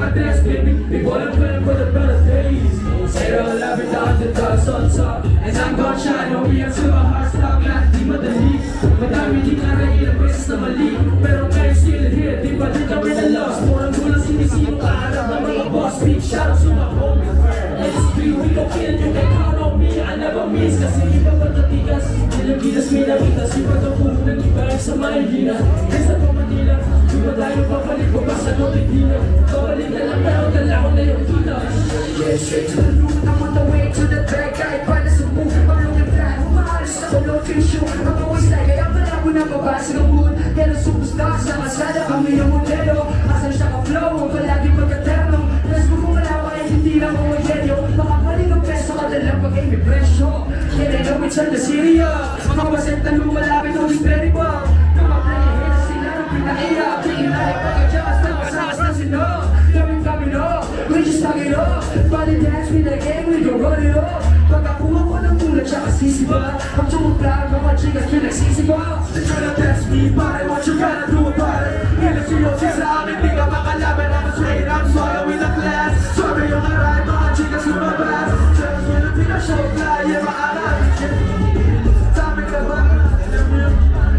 my desk, baby. Big boy, I'm planning for the better days. Say the 11,000 on top. As I'm gonna shine, don't be until my heart stop. Lahat di madali. Madami di naray, ilang beses na mali. Pero kayo still here, di ba din kami na lost? Murang gulang sinisino kaharap ng mga boss. Big shoutouts to my homie. SP, we gon' kill you, they count on me. I never miss, kasi iba pagkatigas. Pilipinas, minamitas, iba daw kung nag-ibig sa Maynila. Kaysa pa Manila, iba tayo papalik pa ba sa Notitina. Babalik na lang pero dala ko na yung kita. Yeah, straight to the root, I'm on the way to the back. Kahit pa na sa move, I'm looking flat. Umaalis na ko, no tissue. I'm always like, kaya pala ko na mabasa ng mood. Pero superstar sa masada kami yung modelo. Asan siya ka-flow, ang palagi pagkaterno. Plus kung kumalawa ay hindi lang ako genyo. Makapaling ang peso ka dalang pag-aim may presyo. And I know it's under Syria. Mga paset na lumalapit, always ready pa. Kamaplayin na sila ng pinahirap. Tingnan pag-adjust na masakas na sino. Kami no, we just talk it up. Body dance with the gang, we gon' run it up. Pagkakuha ko ng tulad siya kasisiba. Ang tumuplag, mga chicas pinagsisiba. They tryna test me, pare, what you gotta do about it? Ilusyosin sa amin, di ka makalaban. I'm straight, I'm swallow with a class. Sorry yung aray, mga chicas lumabas. Just when the pinashow fly, yeah, maaral. Sabi ka ba?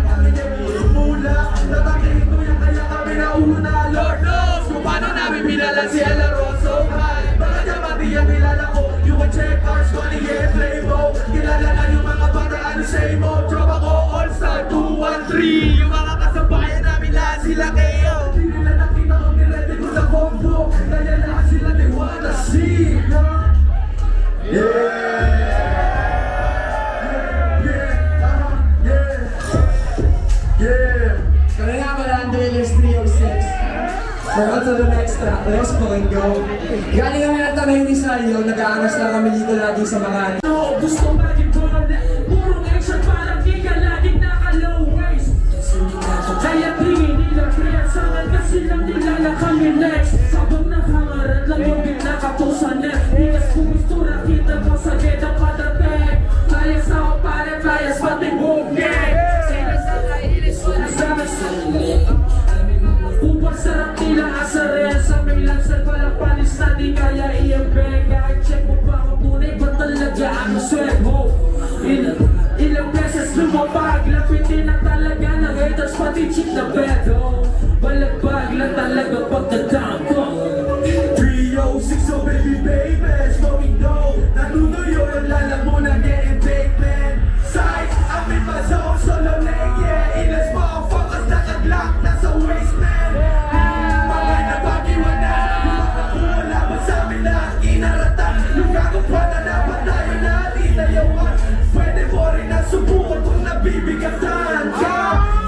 Kami yung mula. Natakihin ko yung kaya kami na una. Lord knows kung paano namin pinalansi ang laro so high. Baka diyan diyan nilala ko. You can check our money and flavor. Kilala na yung mga bataan ni Seymo. Tropa ko all star 213. Yung mga kasabayan namin lahat sila kayo. Di nila nakita ko nilete ko sa combo. Kaya lahat sila they wanna see. Kaya nga pala, Andreas 306. We're on to the next track. Let's fucking go. Galing kami at tanay ni Sayo, nag-aangas lang kami dito lagi sa mga Gusto maging bullet. Purong action parang di ka laging naka-low waist. Kaya tingin nila kaya sa akin kasi lang nilala kami next. Sabang nakamarad lang yung pinakapost sa net. Bigas kung gusto nakita mo sa get ang patatag. Flyers ako pare, flyers pati boom gang. Sila sa kailis, wala sa masalit. Upang sarap nila asarin. Sa may lansal palang panis na di kaya i-bang. Kahit check mo pa ako tunay ba talaga ang sweat mo? Ilang beses lumapag. Lapitin na talaga ng haters pati cheat na bedo. Balagbag lang talaga pagdadaan ko. 306, oh baby, baby, smoking dough. Natutuyo yung lala mo na getting big, man. Sides, I'm in my zone, solo lane, yeah. Ilas motherfuckers nakaglock, nasa waist, man. Mga napakiwan na, mga laban sa amin na inaratan. Luga ko pa na dapat tayo na tinayawan. Pwede mo rin na subukan kung nabibigatan ka.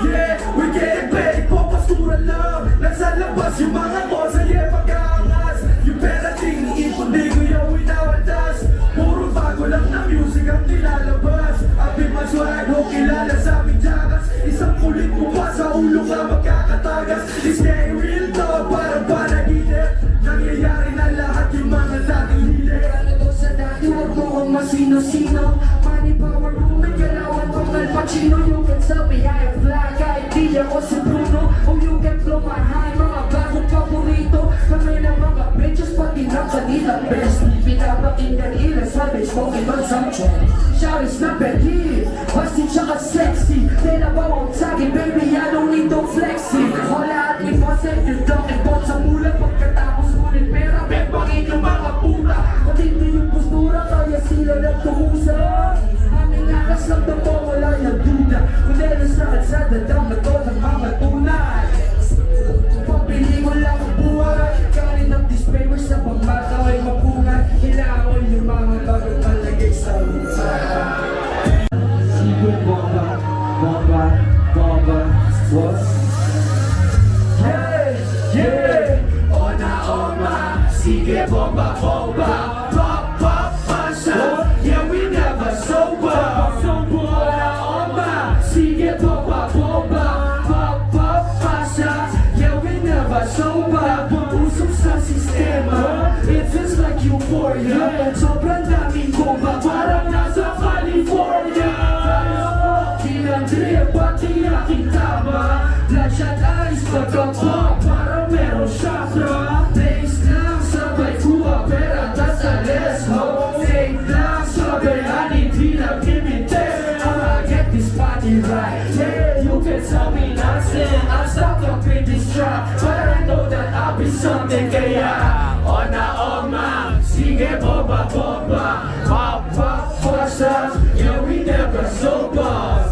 Yeah, we getting paid, popastura lang. Nasa labas yung mga kosa, yeah, pag-aangas. Yung pera tingin, kundi ko yung winawadas. Puro bago lang na music ang nilalabas. Abi maswag ho, kilala sa aming jagas. Isang kulit mo pa sa ulo ka magkakatagas. Stay real to, parang panaginip. Nangyayari na lahat yung mga dating hilig. Ano to sa dati, huwag mo kong masino-sino. Money, power, movement, galawan kong Al Pacino. You can tell me I am fly, kahit di ako si Bruno. Oh, you can blow my high, mga bagong paborito. Kami ng mga bitches, pati na kanila best. Pinapakinggan ilan sabi, smoking on some trend. Shout is not bad here, basti tsaka sexy. Tela ba ang tagi, baby, I don't need no flexing. Wala at ipaset, yung talking pot sa mula. Pagkatapos ngunit pera, pepangin yung mga puta. Matindi yung postura, kaya sila nagtuhusa. Aming lakas lang totoo, wala yung duda. Kundi na sa kalsada, dama to ng mga tunay. Pagpili mo lang ang buhay. Kali ng disclaimer sa pagmataw ay mapungan. Kailangan yung mga bagong palagay sa lupa. Sige bomba, bomba, bomba, what? Yeah, yeah, ona oma. Sige bomba, bomba, pop, pop, pasa. Yeah, we never sober. Ona oma. Sige bomba, bomba, pop, pop, pasa. Yeah, we never sober. Usok sa sistema. It feels like euphoria. Sobrang daming bomba, parang nasa California. Kinandria, pati aking tama. Bloodshot eyes, pagka-pop, parang meron chakra. Baseline. But I know that I'll be something. Kaya Oma, sige bomba bomba. Pop pop pasa, yeah we never sober.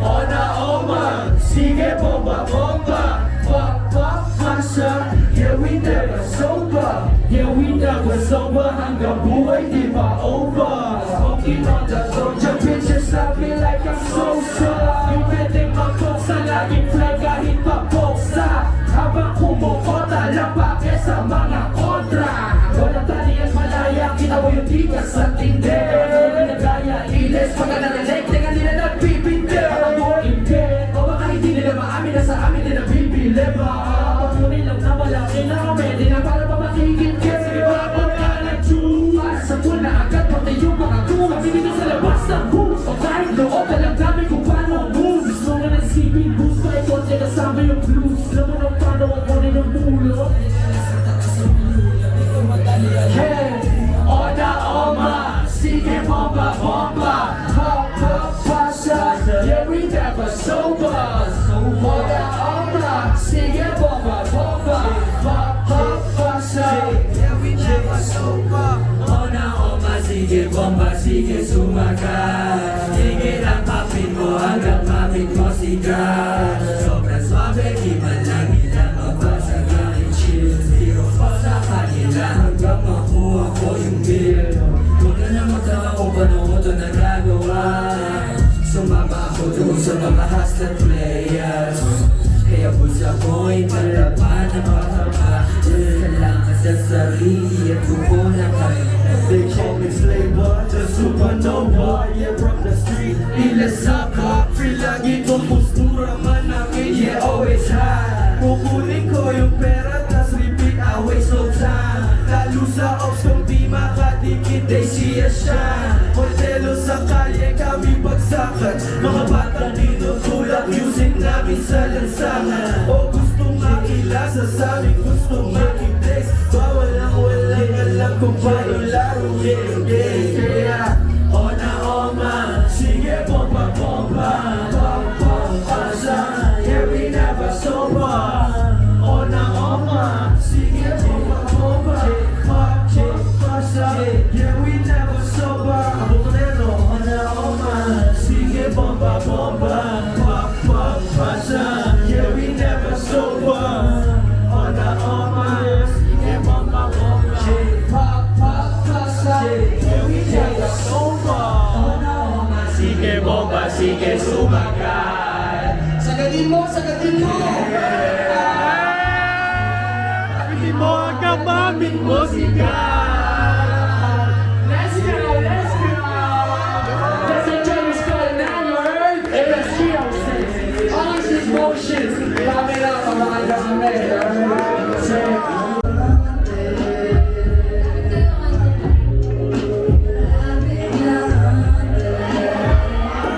Oma, sige bomba bomba. Pop pop pasa, yeah we never sober. Yeah we never sober hanggang buhay di ba over. Smoking on the road, your bitches love me like I'm Sosa. Yung pwedeng magpoksa, laging fly kahit papoksa. Habang kumukota, lapake sa mga kontra. Walang talian malaya, kita mo yung tigas sa tindi. Pagkakasama nagaya, iles, pagka nalalag, tingnan nila nagpipindi. Baka mo hindi, o baka hindi nila maamin na sa amin nila bibili ba? Pagkunin lang na malaki na kami, di na para pa makikit. Sige ba, pagka nag-choose, para sa pool na agad, pati yung mga goons. Kami dito sa labas ng booth, o kahit loob, alam namin kung paano ang move. Gusto nga ng sleeping boost, kahit konti kasama yung blues. Alam mo nang paano ang kunin ng pulo. Hey, Oma, sige bomba bomba. Pop pop pasa, yeah we never sober. Oma, sige bomba bomba. Pop pop pasa, yeah we never sober. Oma, sige bomba, sige sumagat. Sige lang papin mo hanggang mapit mo sigat. Sobrang swabe, di man lang nila mabasag ang chill. Zero pa sa kanila hanggang makuha ko yung bill. Huwag ka na magtaka kung paano ko ito nagagawa. Sumama ako doon sa mga hustler players. Kaya bulsa ko'y palaban ng mataba. Kailangan sa sarili at buko na kaya. They call me flavor, the supernova. Yeah, from the street, ilasaka. Feel lagi kong postura manangin, yeah, always high. Kukunin ko yung pera, tas repeat, I waste no time. Lalo sa ops kung di makadikit, they see a shine. Modelo sa kalye, kami bagsakan. Mga batang tinutulak, music namin sa lansangan. O gustong makilasa sa amin, gustong makitex. Bawal ang walang alam kung paano laro, yeah, yeah, yeah. Oma, sige bomba bomba. Pop pop pasa, yeah we never sober. Oma, sige bomba bomba. Pop pop pasa, yeah we never sober. Abonero, Oma, sige bomba bomba. Pop pop pasa, yeah we never sober. Oma, sige bomba bomba. Pop pop pasa, Yeah we never sober. Sige bomba, sige sumagat. sagadin mo, sagadin mo. Hindi mo hanggang mamit mo sigat. Let's go, let's go. Let's enjoy this call now, you heard? And let's chill. All these emotions. Camera, pamakanda kami.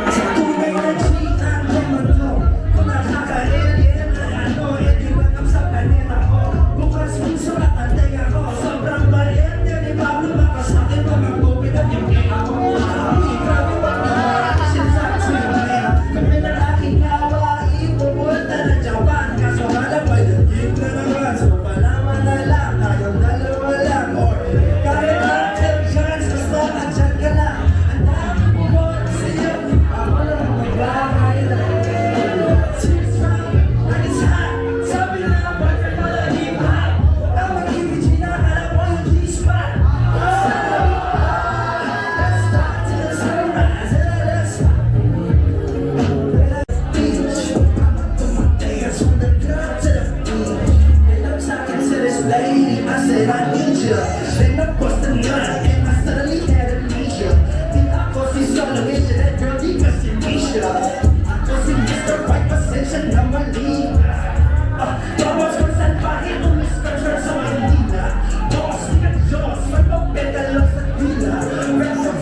Sa tunay na chitan ko mundo, kung nakaka-alien na ano, edi welcome sa planeta ko. Bukas puso at antay ako, sobrang maliit yan, di ba lumakas sa akin mga COVID at yung ako. Uy, grabe ba na sinasakit sa yung kaya? Kami na aking hawa, ipupunta na Japan. Kaso alam ba yung jeep na naman, so palaman na lang, tayong dalawa lang. Or kahit natin chance, basta andyan ka lang. Ang dami mo mo sa'yo, ako lang magbahay na. Cheers from, like it's hot. Sabi na ang boyfriend mo na hip-hop. Ang mag-ibig hinahanap mo yung G-spot. Let's start to the sunrise, and let's dance from the club to the beat. And I'm talking to this lady, I said I need ya. Then I bust a nut, and I suddenly had amnesia. Di ako si Solomon, that girl di ka si Misha. Ako si Mr. Right, pasensya na mali. Tapos kung saan pa ito, Mr. Church sa Manila. Boss, di ka Diyos, may pagpeta lang sa dila. Pero sa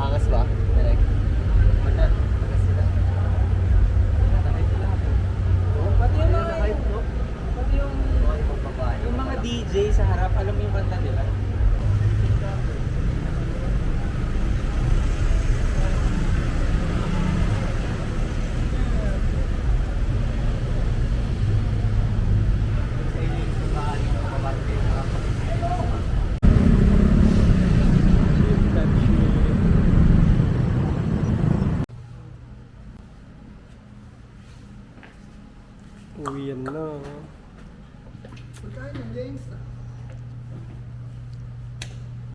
Angas ba? Direct. Pati yung mga pati yung mga DJ sa harap, alam mo yung kanta nila? Uwi yan na. Pagkain ng James.